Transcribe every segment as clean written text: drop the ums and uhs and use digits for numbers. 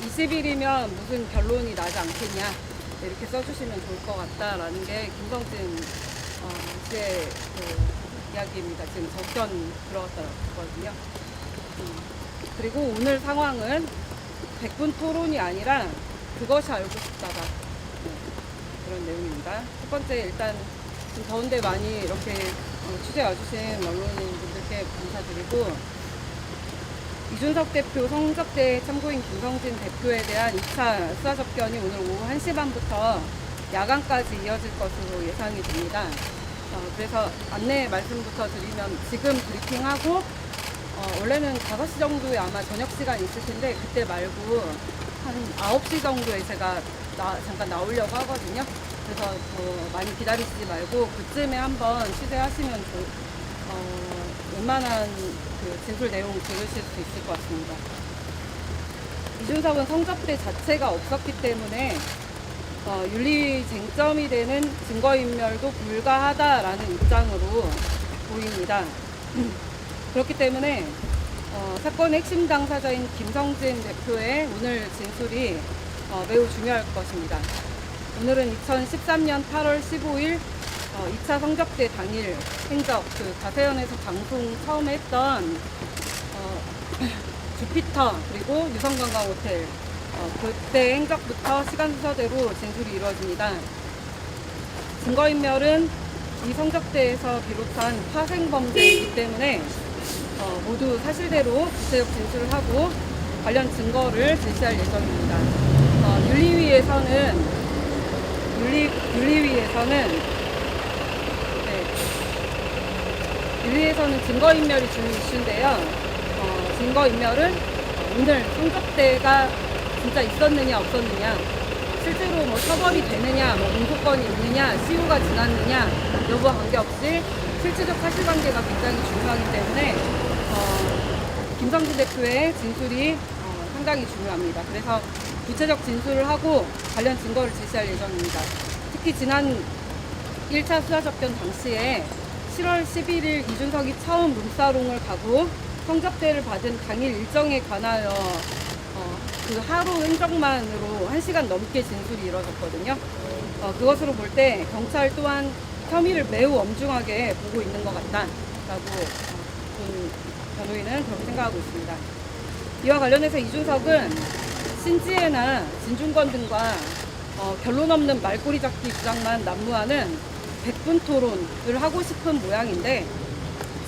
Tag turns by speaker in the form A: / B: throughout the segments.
A: 20일이면 무슨 결론이 나지 않겠냐 이렇게 써주시면 좋을 것 같다라는 게 김성진 씨의 이야기입니다. 지금 접견 들어갔거든요. 그리고 오늘 상황은 100분 토론이 아니라 그것이 알고 싶다가 그런 내용입니다. 첫 번째 일단 좀 더운데 많이 이렇게 취재 와주신 언론인분들께 감사드리고, 이준석 대표 성접대 참고인 김성진 대표에 대한 2차 수사 접견이 오늘 오후 1시 반부터 야간까지 이어질 것으로 예상이 됩니다. 그래서 안내 말씀부터 드리면, 지금 브리핑하고 원래는 5시 정도에 아마 저녁 시간 있을 텐데 그때 말고 한 9시 정도에 제가 잠깐 나오려고 하거든요. 그래서 많이 기다리시지 말고 그쯤에 한번 취재하시면 웬만한 진술 내용 들으실 수 있을 것 같습니다. 이준석은 성접대 자체가 없었기 때문에 윤리 쟁점이 되는 증거인멸도 불가하다라는 입장으로 보입니다. 그렇기 때문에 사건의 핵심 당사자인 김성진 대표의 오늘 진술이 매우 중요할 것입니다. 오늘은 2013년 8월 15일 2차 성접대 당일 행적, 가세연에서 방송 처음 했던 주피터 그리고 유성관광 호텔 그때 행적부터 시간 순서대로 진술이 이루어집니다. 증거인멸은 이 성접대에서 비롯한 파생범죄이기 때문에 모두 사실대로 구체적 진술을 하고 관련 증거를 제시할 예정입니다. 윤리위에서는 증거인멸이 주요 이슈인데요. 증거인멸은 오늘 성접대가 진짜 있었느냐 없었느냐, 실제로 처벌이 되느냐, 공소권이 있느냐, 시효가 지났느냐 여부와 관계없이 실질적 사실관계가 굉장히 중요하기 때문에 김성진 대표의 진술이 상당히 중요합니다. 그래서 구체적 진술을 하고 관련 증거를 제시할 예정입니다. 특히 지난 1차 수사 접견 당시에 7월 11일 이준석이 처음 룸사롱을 가고 성접대를 받은 당일 일정에 관하여 그 하루 행적만으로 1시간 넘게 진술이 이뤄졌거든요. 그것으로 볼 때 경찰 또한 혐의를 매우 엄중하게 보고 있는 것 같다라고 변호인은 그렇게 생각하고 있습니다. 이와 관련해서 이준석은 신지혜나 진중권 등과 결론 없는 말꼬리 잡기 주장만 난무하는 100분 토론을 하고 싶은 모양인데,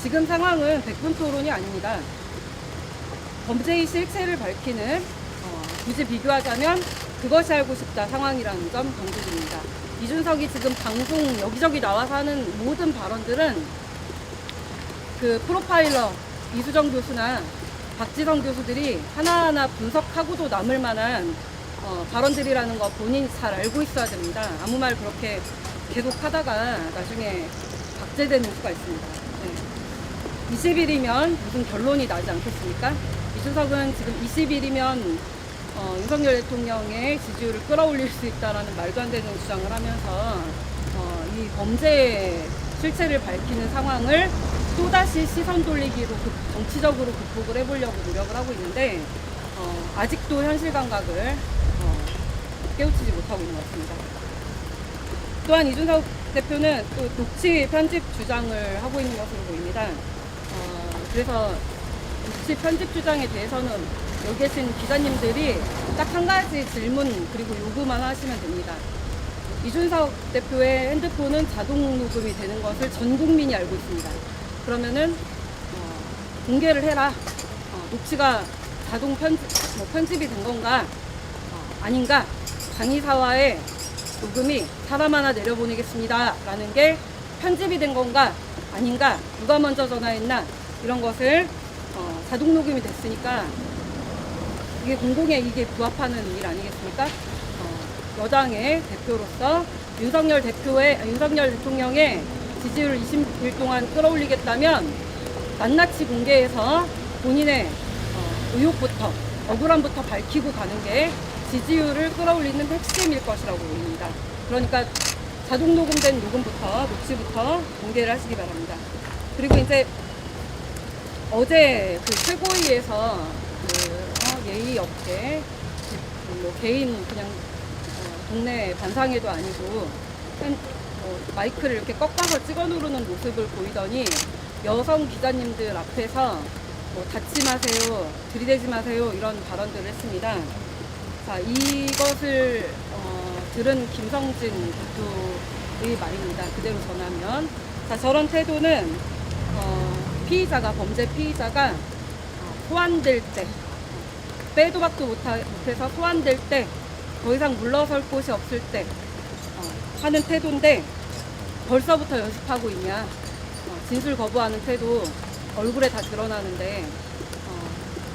A: 지금 상황은 100분 토론이 아닙니다. 범죄의 실체를 밝히는, 굳이 비교하자면 그것이 알고 싶다 상황이라는 점 강조드립니다. 이준석이 지금 방송 여기저기 나와서 하는 모든 발언들은 그 프로파일러 이수정 교수나 박지성 교수들이 하나하나 분석하고도 남을 만한 발언들이라는 거 본인이 잘 알고 있어야 됩니다. 아무 말 그렇게 계속 하다가 나중에 박제되는 수가 있습니다. 20일이면 무슨 결론이 나지 않겠습니까? 이준석은 지금 20일이면 윤석열 대통령의 지지율을 끌어올릴 수 있다는 말도 안 되는 주장을 하면서 이 범죄의 실체를 밝히는 상황을 또다시 시선 돌리기로 정치적으로 극복을 해보려고 노력을 하고 있는데 아직도 현실 감각을 깨우치지 못하고 있는 것 같습니다. 또한 이준석 대표는 또 녹취 편집 주장을 하고 있는 것으로 보입니다. 그래서 녹취 편집 주장에 대해서는 여기 계신 기자님들이 딱 한 가지 질문 그리고 요구만 하시면 됩니다. 이준석 대표의 핸드폰은 자동 녹음이 되는 것을 전 국민이 알고 있습니다. 그러면은 공개를 해라. 녹취가 자동 편집이 된 건가 아닌가, 강의사와의 녹음이 사람 하나 내려보내겠습니다 라는 게 편집이 된 건가 아닌가, 누가 먼저 전화했나, 이런 것을 자동 녹음이 됐으니까 이게 공공의 이익에 부합하는 일 아니겠습니까? 여당의 대표로서 윤석열 대통령의 지지율을 20일 동안 끌어올리겠다면 낱낱이 공개해서 본인의 의혹부터 억울함부터 밝히고 가는 게 지지율을 끌어올리는 핵심일 것이라고 보입니다. 그러니까 자동 녹음된 녹취부터 공개를 하시기 바랍니다. 그리고 이제 어제 그 최고위에서 예의 없게 뭐 개인 그냥 동네 반상회도 아니고 마이크를 이렇게 꺾어서 찍어 누르는 모습을 보이더니 여성 기자님들 앞에서 뭐 닫지 마세요, 들이대지 마세요 이런 발언들을 했습니다. 자, 이것을 들은 김성진 대표의 말입니다. 그대로 전하면, 자, 저런 태도는 범죄 피의자가 소환될 때, 빼도 박도 못해서 소환될 때, 더 이상 물러설 곳이 없을 때 하는 태도인데 벌써부터 연습하고 있냐. 진술 거부하는 태도 얼굴에 다 드러나는데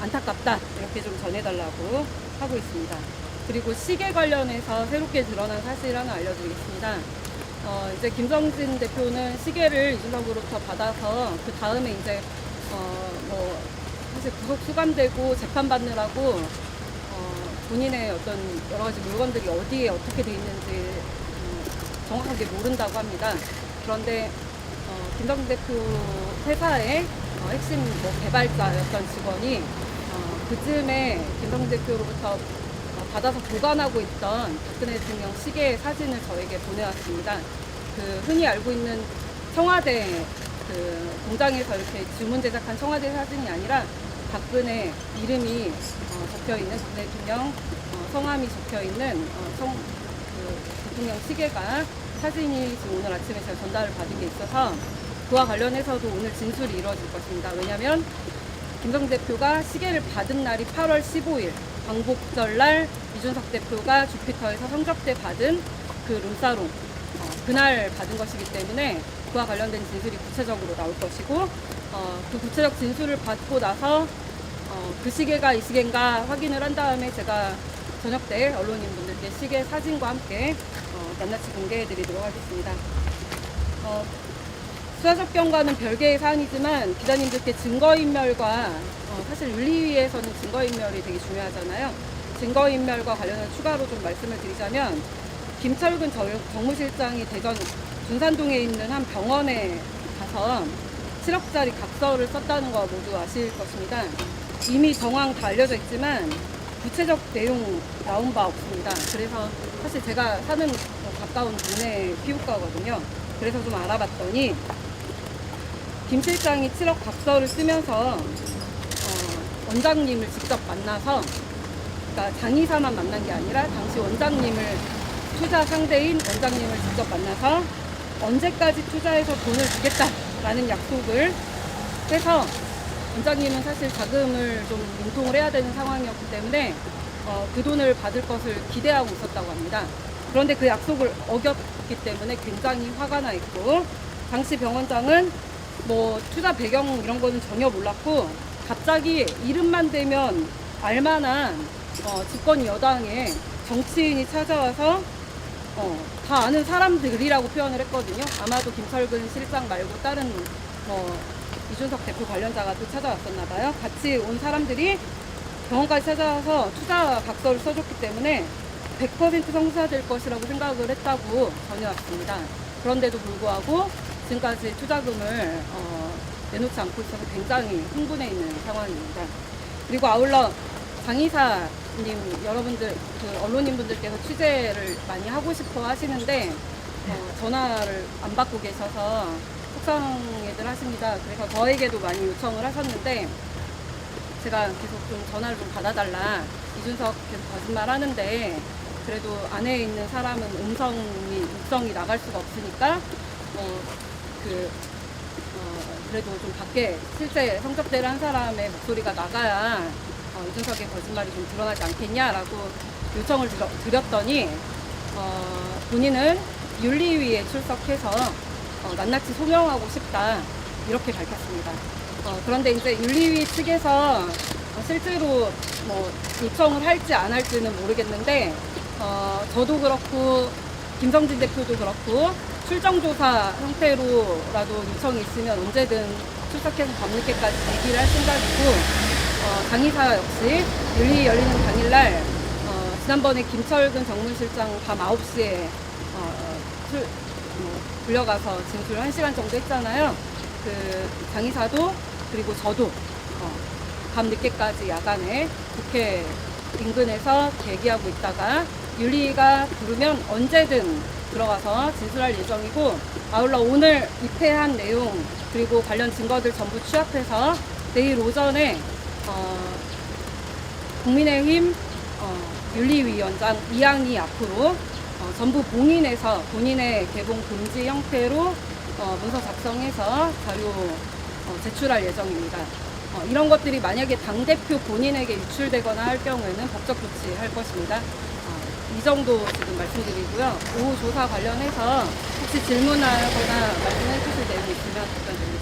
A: 안타깝다, 이렇게 좀 전해달라고 하고 있습니다. 그리고 시계 관련해서 새롭게 드러난 사실 하나 알려드리겠습니다. 이제 김성진 대표는 시계를 이준석으로부터 받아서 그 다음에 이제 뭐 사실 구속 수감되고 재판 받느라고 본인의 어떤 여러 가지 물건들이 어디에 어떻게 돼 있는지 정확하게 모른다고 합니다. 그런데 김성진 대표 회사의 핵심 개발자였던 직원이 그쯤에 김성진 대표로부터 받아서 보관하고 있던 박근혜 대통령 시계 사진을 저에게 보내왔습니다. 그 흔히 알고 있는 청와대 그 공장에서 이렇게 주문 제작한 청와대 사진이 아니라 박근혜 이름이 적혀있는, 박근혜 대통령 성함이 적혀있는 대통령 시계가 사진이 지금 오늘 아침에 제가 전달을 받은 게 있어서 그와 관련해서도 오늘 진술이 이루어질 것입니다. 왜냐하면 김성진 대표가 시계를 받은 날이 8월 15일 광복절날 이준석 대표가 주피터에서 성적 때 받은 그 룸사롱 그날 받은 것이기 때문에 그와 관련된 진술이 구체적으로 나올 것이고 그 구체적 진술을 받고 나서 그 시계가 이 시계인가 확인을 한 다음에 제가 저녁 때 언론인분들께 시계 사진과 함께 낱낱이 공개해 드리도록 하겠습니다. 수사접견과는 별개의 사안이지만 기자님들께 증거인멸과 사실 윤리위에서는 증거인멸이 되게 중요하잖아요. 증거인멸과 관련해서 추가로 좀 말씀을 드리자면 김철근 정무실장이 대전 둔산동에 있는 한 병원에 가서 7억짜리 각서를 썼다는 거 모두 아실 것입니다. 이미 정황 다 알려져 있지만 구체적 내용 나온 바 없습니다. 그래서 사실 제가 사는 가까운 동네 피부과거든요. 그래서 좀 알아봤더니 김 실장이 7억 각서를 쓰면서 원장님을 직접 만나서, 그러니까 장의사만 만난 게 아니라 당시 원장님을, 투자 상대인 원장님을 직접 만나서 언제까지 투자해서 돈을 주겠다라는 약속을 해서, 원장님은 사실 자금을 좀 융통을 해야 되는 상황이었기 때문에 그 돈을 받을 것을 기대하고 있었다고 합니다. 그런데 그 약속을 어겼기 때문에 굉장히 화가 나 있고, 당시 병원장은 뭐 투자 배경 이런 거는 전혀 몰랐고 갑자기 이름만 대면 알만한 집권 여당의 정치인이 찾아와서 다 아는 사람들이라고 표현을 했거든요. 아마도 김철근 실장 말고 다른 이준석 대표 관련자가 또 찾아왔었나 봐요. 같이 온 사람들이 병원까지 찾아와서 투자 각서를 써줬기 때문에 100% 성사될 것이라고 생각을 했다고 전해왔습니다. 그런데도 불구하고 지금까지 투자금을 내놓지 않고 있어서 굉장히 흥분해 있는 상황입니다. 그리고 아울러 장의사님, 여러분들, 언론인분들께서 취재를 많이 하고 싶어 하시는데 전화를 안 받고 계셔서 속상해들 하십니다. 그래서 저에게도 많이 요청을 하셨는데 제가 계속 좀 전화를 좀 받아달라, 이준석 계속 거짓말 하는데 그래도 안에 있는 사람은 음성이 나갈 수가 없으니까 그래도 좀 밖에 실제 성접대를 한 사람의 목소리가 나가야 이준석의 거짓말이 좀 드러나지 않겠냐라고 요청을 드렸더니 본인은 윤리위에 출석해서 낱낱이 소명하고 싶다, 이렇게 밝혔습니다. 그런데 이제 윤리위 측에서 실제로 요청을 할지 안 할지는 모르겠는데 저도 그렇고 김성진 대표도 그렇고 출정조사 형태로라도 요청이 있으면 언제든 출석해서 밤늦게까지 대기를 할 생각이고, 장의사 역시 윤리 열리는 당일날 지난번에 김철근 정무실장 밤 9시에 불려가서 진술 1시간 정도 했잖아요. 그 장의사도 그리고 저도 밤늦게까지 야간에 국회 인근에서 대기하고 있다가 윤리가 부르면 언제든 들어가서 진술할 예정이고, 아울러 오늘 입회한 내용 그리고 관련 증거들 전부 취합해서 내일 오전에 국민의힘 윤리위원장 이양희 앞으로 전부 봉인해서 본인의 개봉 금지 형태로 문서 작성해서 자료 제출할 예정입니다. 이런 것들이 만약에 당대표 본인에게 유출되거나 할 경우에는 법적 조치할 것입니다. 이 정도 지금 말씀드리고요. 오후 조사 관련해서 혹시 질문하거나 말씀해 주실 내용이 있으면 답변드립니다.